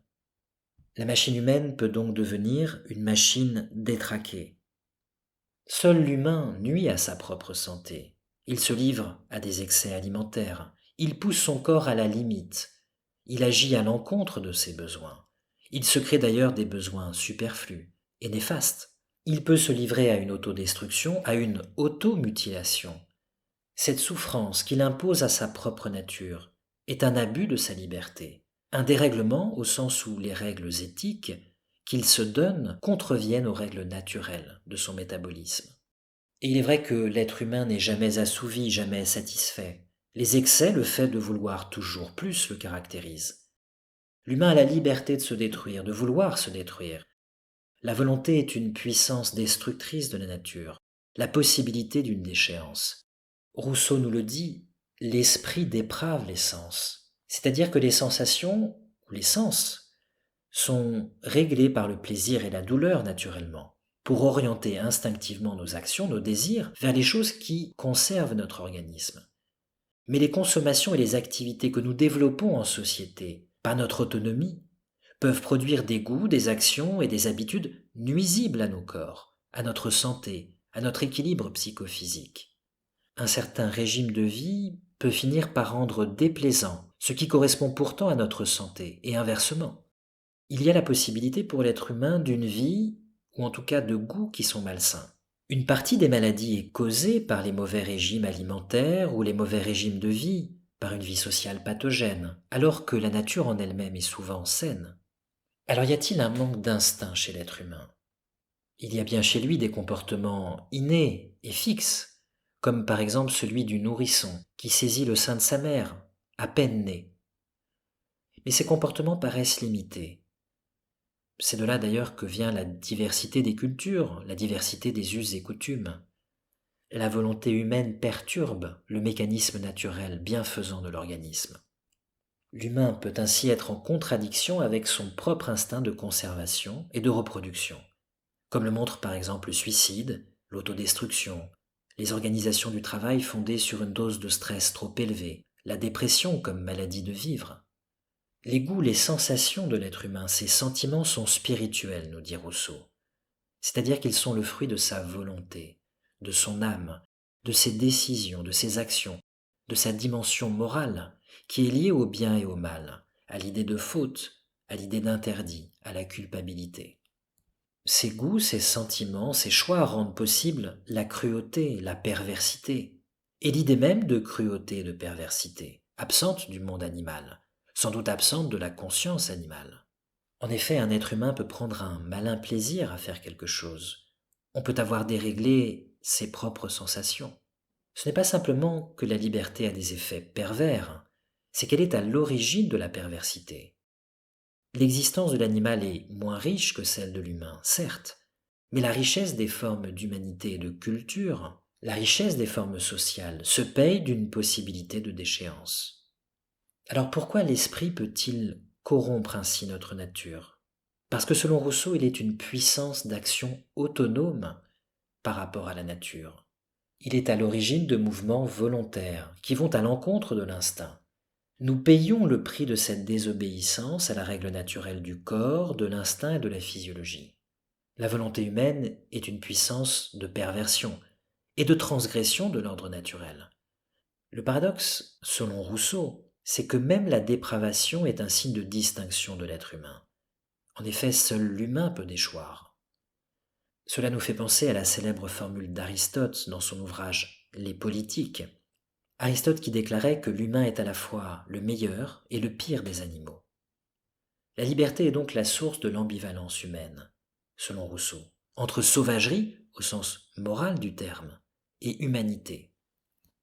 La machine humaine peut donc devenir une machine détraquée. Seul l'humain nuit à sa propre santé. Il se livre à des excès alimentaires. Il pousse son corps à la limite. Il agit à l'encontre de ses besoins. Il se crée d'ailleurs des besoins superflus et néfastes. Il peut se livrer à une autodestruction, à une automutilation. Cette souffrance qu'il impose à sa propre nature est un abus de sa liberté, un dérèglement au sens où les règles éthiques qu'il se donne contreviennent aux règles naturelles de son métabolisme. Et il est vrai que l'être humain n'est jamais assouvi, jamais satisfait. Les excès, le fait de vouloir toujours plus, le caractérisent. L'humain a la liberté de se détruire, de vouloir se détruire. La volonté est une puissance destructrice de la nature, la possibilité d'une déchéance. Rousseau nous le dit, l'esprit déprave les sens. C'est-à-dire que les sensations, ou les sens, sont réglés par le plaisir et la douleur naturellement, pour orienter instinctivement nos actions, nos désirs, vers les choses qui conservent notre organisme. Mais les consommations et les activités que nous développons en société, par notre autonomie, peuvent produire des goûts, des actions et des habitudes nuisibles à nos corps, à notre santé, à notre équilibre psychophysique. Un certain régime de vie peut finir par rendre déplaisant ce qui correspond pourtant à notre santé, et inversement. Il y a la possibilité pour l'être humain d'une vie, ou en tout cas de goûts qui sont malsains. Une partie des maladies est causée par les mauvais régimes alimentaires ou les mauvais régimes de vie, par une vie sociale pathogène, alors que la nature en elle-même est souvent saine. Alors y a-t-il un manque d'instinct chez l'être humain? Il y a bien chez lui des comportements innés et fixes, comme par exemple celui du nourrisson qui saisit le sein de sa mère, à peine né. Mais ces comportements paraissent limités. C'est de là d'ailleurs que vient la diversité des cultures, la diversité des us et coutumes. La volonté humaine perturbe le mécanisme naturel bienfaisant de l'organisme. L'humain peut ainsi être en contradiction avec son propre instinct de conservation et de reproduction, comme le montrent par exemple le suicide, l'autodestruction, les organisations du travail fondées sur une dose de stress trop élevée, la dépression comme maladie de vivre. Les goûts, les sensations de l'être humain, ses sentiments sont spirituels, nous dit Rousseau. C'est-à-dire qu'ils sont le fruit de sa volonté, de son âme, de ses décisions, de ses actions, de sa dimension morale, qui est liée au bien et au mal, à l'idée de faute, à l'idée d'interdit, à la culpabilité. Ces goûts, ces sentiments, ces choix rendent possible la cruauté, la perversité, et l'idée même de cruauté et de perversité, absente du monde animal, sans doute absente de la conscience animale. En effet, un être humain peut prendre un malin plaisir à faire quelque chose. On peut avoir déréglé ses propres sensations. Ce n'est pas simplement que la liberté a des effets pervers, c'est qu'elle est à l'origine de la perversité. L'existence de l'animal est moins riche que celle de l'humain, certes, mais la richesse des formes d'humanité et de culture, la richesse des formes sociales, se paye d'une possibilité de déchéance. Alors pourquoi l'esprit peut-il corrompre ainsi notre nature? Parce que selon Rousseau, il est une puissance d'action autonome par rapport à la nature. Il est à l'origine de mouvements volontaires qui vont à l'encontre de l'instinct. Nous payons le prix de cette désobéissance à la règle naturelle du corps, de l'instinct et de la physiologie. La volonté humaine est une puissance de perversion et de transgression de l'ordre naturel. Le paradoxe, selon Rousseau, c'est que même la dépravation est un signe de distinction de l'être humain. En effet, seul l'humain peut déchoir. Cela nous fait penser à la célèbre formule d'Aristote dans son ouvrage Les Politiques. Aristote qui déclarait que l'humain est à la fois le meilleur et le pire des animaux. La liberté est donc la source de l'ambivalence humaine, selon Rousseau, entre sauvagerie, au sens moral du terme, et humanité.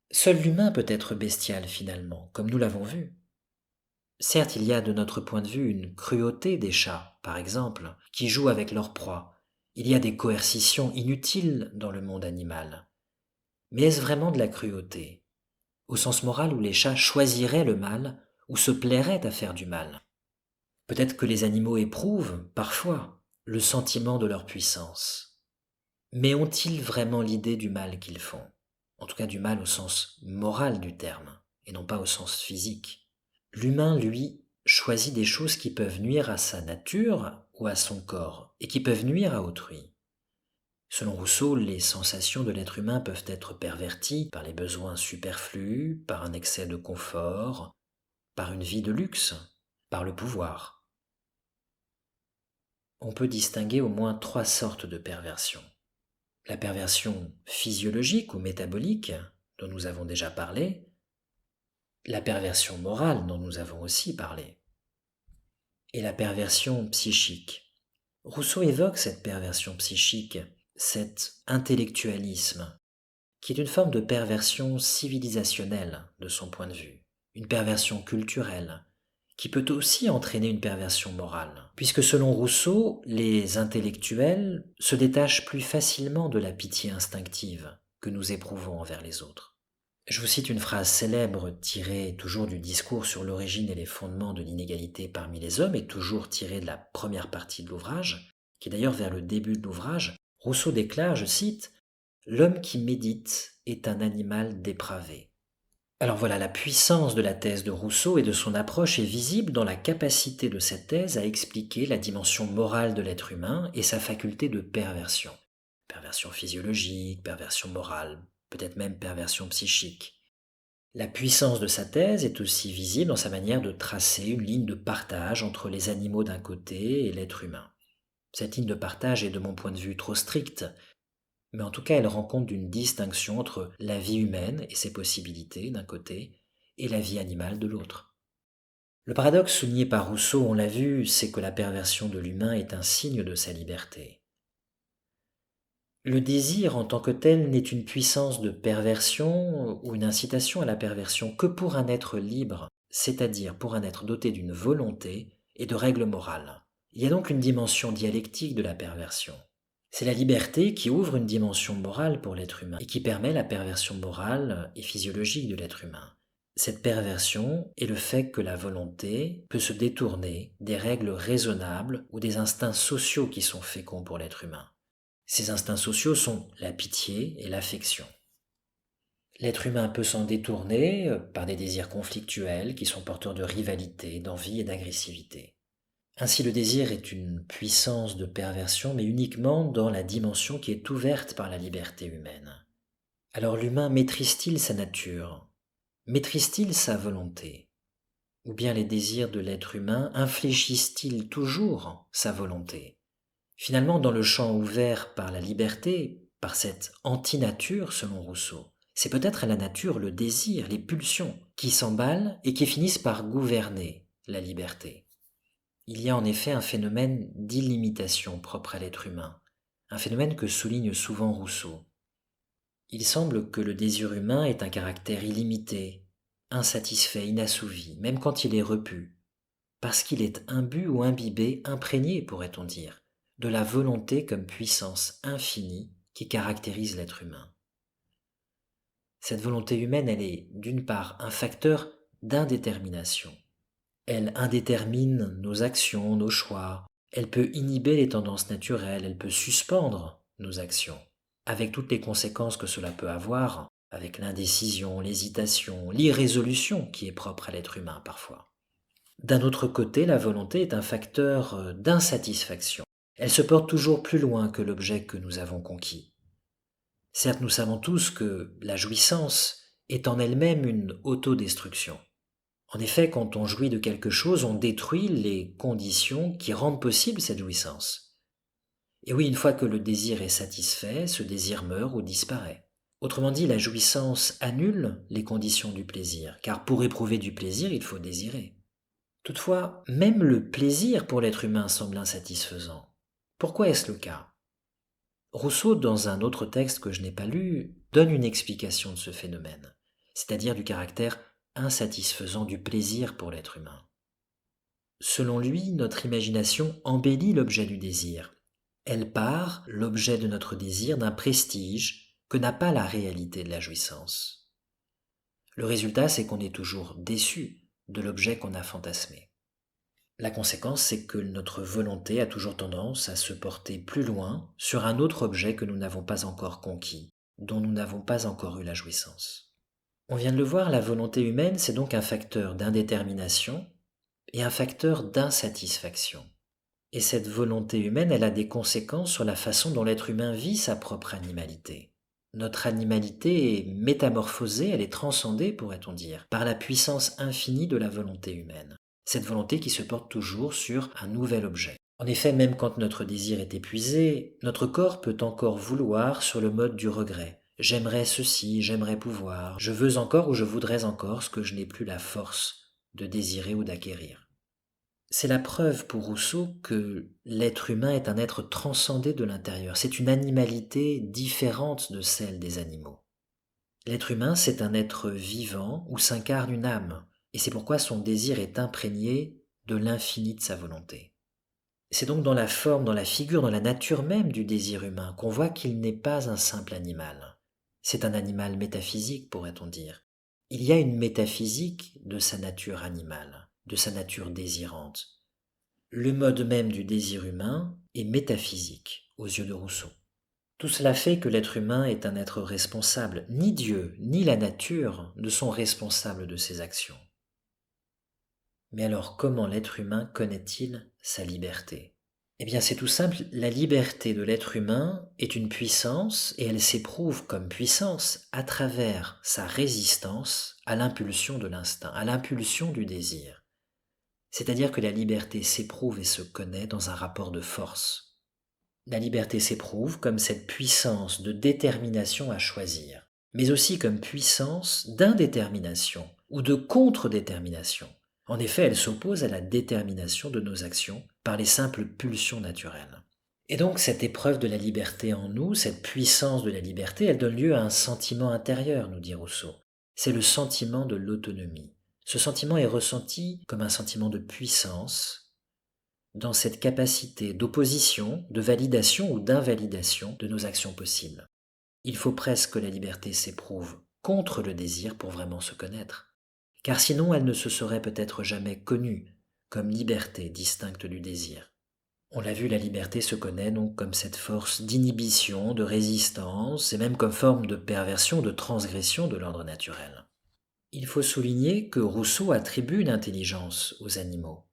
Seul l'humain peut être bestial finalement, comme nous l'avons vu. Certes, il y a de notre point de vue une cruauté des chats, par exemple, qui jouent avec leur proie. Il y a des coercitions inutiles dans le monde animal. Mais est-ce vraiment de la cruauté, au sens moral où les chats choisiraient le mal ou se plairaient à faire du mal? Peut-être que les animaux éprouvent, parfois, le sentiment de leur puissance. Mais ont-ils vraiment l'idée du mal qu'ils font? En tout cas du mal au sens moral du terme, et non pas au sens physique. L'humain, lui, choisit des choses qui peuvent nuire à sa nature ou à son corps, et qui peuvent nuire à autrui. Selon Rousseau, les sensations de l'être humain peuvent être perverties par les besoins superflus, par un excès de confort, par une vie de luxe, par le pouvoir. On peut distinguer au moins 3 sortes de perversion. La perversion physiologique ou métabolique, dont nous avons déjà parlé, la perversion morale, dont nous avons aussi parlé, et la perversion psychique. Rousseau évoque cette perversion psychique, cet intellectualisme, qui est une forme de perversion civilisationnelle de son point de vue, une perversion culturelle, qui peut aussi entraîner une perversion morale, puisque selon Rousseau, les intellectuels se détachent plus facilement de la pitié instinctive que nous éprouvons envers les autres. Je vous cite une phrase célèbre tirée toujours du discours sur l'origine et les fondements de l'inégalité parmi les hommes et toujours tirée de la première partie de l'ouvrage, qui est d'ailleurs vers le début de l'ouvrage. Rousseau déclare, je cite, « L'homme qui médite est un animal dépravé ». Alors voilà, la puissance de la thèse de Rousseau et de son approche est visible dans la capacité de cette thèse à expliquer la dimension morale de l'être humain et sa faculté de perversion. Perversion physiologique, perversion morale, peut-être même perversion psychique. La puissance de sa thèse est aussi visible dans sa manière de tracer une ligne de partage entre les animaux d'un côté et l'être humain. Cette ligne de partage est de mon point de vue trop stricte, mais en tout cas elle rend compte d'une distinction entre la vie humaine et ses possibilités d'un côté, et la vie animale de l'autre. Le paradoxe souligné par Rousseau, on l'a vu, c'est que la perversion de l'humain est un signe de sa liberté. Le désir en tant que tel n'est une puissance de perversion ou une incitation à la perversion que pour un être libre, c'est-à-dire pour un être doté d'une volonté et de règles morales. Il y a donc une dimension dialectique de la perversion. C'est la liberté qui ouvre une dimension morale pour l'être humain et qui permet la perversion morale et physiologique de l'être humain. Cette perversion est le fait que la volonté peut se détourner des règles raisonnables ou des instincts sociaux qui sont féconds pour l'être humain. Ces instincts sociaux sont la pitié et l'affection. L'être humain peut s'en détourner par des désirs conflictuels qui sont porteurs de rivalité, d'envie et d'agressivité. Ainsi, le désir est une puissance de perversion, mais uniquement dans la dimension qui est ouverte par la liberté humaine. Alors l'humain maîtrise-t-il sa nature? Maîtrise-t-il sa volonté? Ou bien les désirs de l'être humain infléchissent-ils toujours sa volonté? Finalement, dans le champ ouvert par la liberté, par cette antinature selon Rousseau, c'est peut-être à la nature le désir, les pulsions, qui s'emballent et qui finissent par gouverner la liberté. Il y a en effet un phénomène d'illimitation propre à l'être humain, un phénomène que souligne souvent Rousseau. Il semble que le désir humain ait un caractère illimité, insatisfait, inassouvi, même quand il est repu, parce qu'il est imbu ou imbibé, imprégné, pourrait-on dire, de la volonté comme puissance infinie qui caractérise l'être humain. Cette volonté humaine, elle est d'une part un facteur d'indétermination. Elle indétermine nos actions, nos choix, elle peut inhiber les tendances naturelles, elle peut suspendre nos actions, avec toutes les conséquences que cela peut avoir, avec l'indécision, l'hésitation, l'irrésolution qui est propre à l'être humain parfois. D'un autre côté, la volonté est un facteur d'insatisfaction. Elle se porte toujours plus loin que l'objet que nous avons conquis. Certes, nous savons tous que la jouissance est en elle-même une autodestruction. En effet, quand on jouit de quelque chose, on détruit les conditions qui rendent possible cette jouissance. Et oui, une fois que le désir est satisfait, ce désir meurt ou disparaît. Autrement dit, la jouissance annule les conditions du plaisir, car pour éprouver du plaisir, il faut désirer. Toutefois, même le plaisir pour l'être humain semble insatisfaisant. Pourquoi est-ce le cas? Rousseau, dans un autre texte que je n'ai pas lu, donne une explication de ce phénomène, c'est-à-dire du caractère insatisfaisant du plaisir pour l'être humain. Selon lui, notre imagination embellit l'objet du désir. Elle part, l'objet de notre désir, d'un prestige que n'a pas la réalité de la jouissance. Le résultat, c'est qu'on est toujours déçu de l'objet qu'on a fantasmé. La conséquence, c'est que notre volonté a toujours tendance à se porter plus loin sur un autre objet que nous n'avons pas encore conquis, dont nous n'avons pas encore eu la jouissance. On vient de le voir, la volonté humaine, c'est donc un facteur d'indétermination et un facteur d'insatisfaction. Et cette volonté humaine, elle a des conséquences sur la façon dont l'être humain vit sa propre animalité. Notre animalité est métamorphosée, elle est transcendée, pourrait-on dire, par la puissance infinie de la volonté humaine. Cette volonté qui se porte toujours sur un nouvel objet. En effet, même quand notre désir est épuisé, notre corps peut encore vouloir sur le mode du regret. J'aimerais ceci, j'aimerais pouvoir, je veux encore ou je voudrais encore ce que je n'ai plus la force de désirer ou d'acquérir. C'est la preuve pour Rousseau que l'être humain est un être transcendé de l'intérieur. C'est une animalité différente de celle des animaux. L'être humain, c'est un être vivant où s'incarne une âme. Et c'est pourquoi son désir est imprégné de l'infini de sa volonté. C'est donc dans la forme, dans la figure, dans la nature même du désir humain qu'on voit qu'il n'est pas un simple animal. C'est un animal métaphysique, pourrait-on dire. Il y a une métaphysique de sa nature animale, de sa nature désirante. Le mode même du désir humain est métaphysique aux yeux de Rousseau. Tout cela fait que l'être humain est un être responsable. Ni Dieu, ni la nature ne sont responsables de ses actions. Mais alors comment l'être humain connaît-il sa liberté? Eh bien c'est tout simple, la liberté de l'être humain est une puissance et elle s'éprouve comme puissance à travers sa résistance à l'impulsion de l'instinct, à l'impulsion du désir. C'est-à-dire que la liberté s'éprouve et se connaît dans un rapport de force. La liberté s'éprouve comme cette puissance de détermination à choisir, mais aussi comme puissance d'indétermination ou de contre-détermination. En effet, elle s'oppose à la détermination de nos actions par les simples pulsions naturelles. Et donc cette épreuve de la liberté en nous, cette puissance de la liberté, elle donne lieu à un sentiment intérieur, nous dit Rousseau. C'est le sentiment de l'autonomie. Ce sentiment est ressenti comme un sentiment de puissance dans cette capacité d'opposition, de validation ou d'invalidation de nos actions possibles. Il faut presque que la liberté s'éprouve contre le désir pour vraiment se connaître, car sinon elle ne se serait peut-être jamais connue comme liberté distincte du désir. On l'a vu, la liberté se connaît donc comme cette force d'inhibition, de résistance, et même comme forme de perversion, de transgression de l'ordre naturel. Il faut souligner que Rousseau attribue une intelligence aux animaux.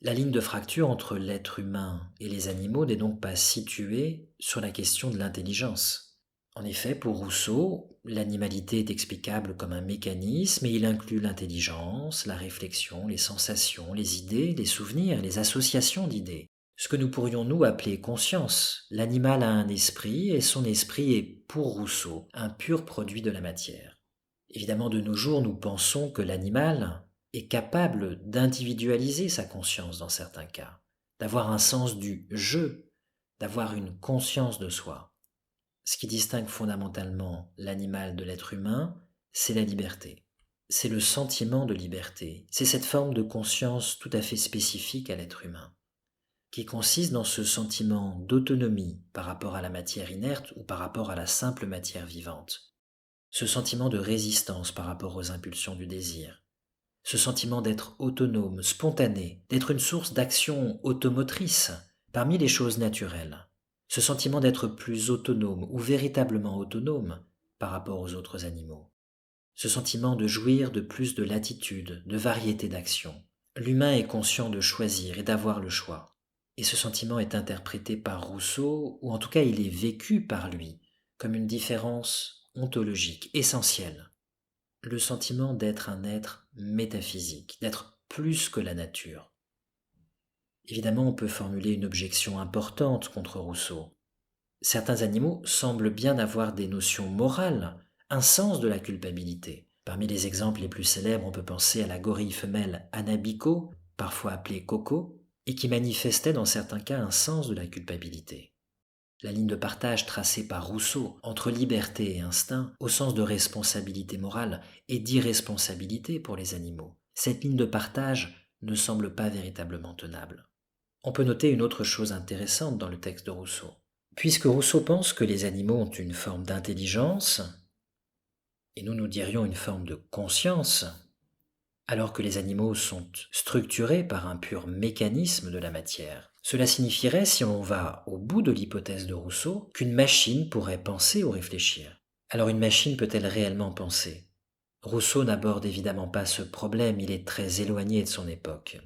La ligne de fracture entre l'être humain et les animaux n'est donc pas située sur la question de l'intelligence. En effet, pour Rousseau, l'animalité est explicable comme un mécanisme et il inclut l'intelligence, la réflexion, les sensations, les idées, les souvenirs, les associations d'idées. Ce que nous pourrions nous appeler conscience. L'animal a un esprit et son esprit est, pour Rousseau, un pur produit de la matière. Évidemment, de nos jours, nous pensons que l'animal est capable d'individualiser sa conscience dans certains cas, d'avoir un sens du « je », d'avoir une conscience de soi. Ce qui distingue fondamentalement l'animal de l'être humain, c'est la liberté. C'est le sentiment de liberté, c'est cette forme de conscience tout à fait spécifique à l'être humain, qui consiste dans ce sentiment d'autonomie par rapport à la matière inerte ou par rapport à la simple matière vivante, ce sentiment de résistance par rapport aux impulsions du désir, ce sentiment d'être autonome, spontané, d'être une source d'action automotrice parmi les choses naturelles, ce sentiment d'être plus autonome ou véritablement autonome par rapport aux autres animaux, ce sentiment de jouir de plus de latitude, de variété d'action. L'humain est conscient de choisir et d'avoir le choix. Et ce sentiment est interprété par Rousseau, ou en tout cas il est vécu par lui, comme une différence ontologique essentielle. Le sentiment d'être un être métaphysique, d'être plus que la nature. Évidemment, on peut formuler une objection importante contre Rousseau. Certains animaux semblent bien avoir des notions morales, un sens de la culpabilité. Parmi les exemples les plus célèbres, on peut penser à la gorille femelle Anabico, parfois appelée Coco, et qui manifestait dans certains cas un sens de la culpabilité. La ligne de partage tracée par Rousseau entre liberté et instinct, au sens de responsabilité morale et d'irresponsabilité pour les animaux, cette ligne de partage ne semble pas véritablement tenable. On peut noter une autre chose intéressante dans le texte de Rousseau. Puisque Rousseau pense que les animaux ont une forme d'intelligence, et nous dirions une forme de conscience, alors que les animaux sont structurés par un pur mécanisme de la matière. Cela signifierait, si on va au bout de l'hypothèse de Rousseau, qu'une machine pourrait penser ou réfléchir. Alors une machine peut-elle réellement penser ? Rousseau n'aborde évidemment pas ce problème, il est très éloigné de son époque.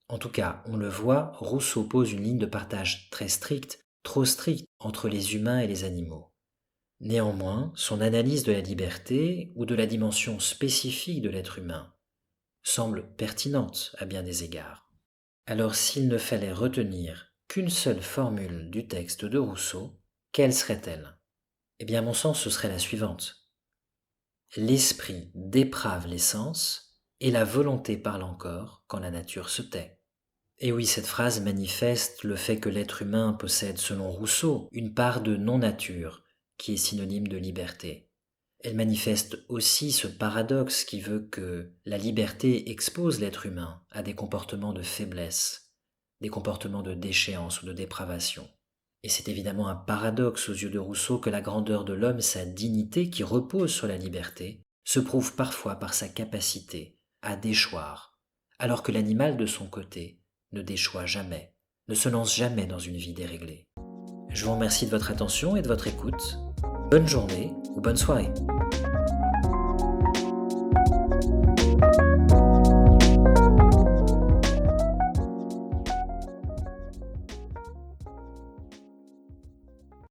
En tout cas, on le voit, Rousseau pose une ligne de partage très stricte, trop stricte, entre les humains et les animaux. Néanmoins, son analyse de la liberté ou de la dimension spécifique de l'être humain semble pertinente à bien des égards. Alors s'il ne fallait retenir qu'une seule formule du texte de Rousseau, quelle serait-elle ? Eh bien à mon sens ce serait la suivante. L'esprit déprave les sens et la volonté parle encore quand la nature se tait. Et oui, cette phrase manifeste le fait que l'être humain possède, selon Rousseau, une part de non-nature qui est synonyme de liberté. Elle manifeste aussi ce paradoxe qui veut que la liberté expose l'être humain à des comportements de faiblesse, des comportements de déchéance ou de dépravation. Et c'est évidemment un paradoxe aux yeux de Rousseau que la grandeur de l'homme, sa dignité qui repose sur la liberté, se prouve parfois par sa capacité à déchoir, alors que l'animal de son côté ne déchoit jamais, ne se lance jamais dans une vie déréglée. Je vous remercie de votre attention et de votre écoute. Bonne journée ou bonne soirée.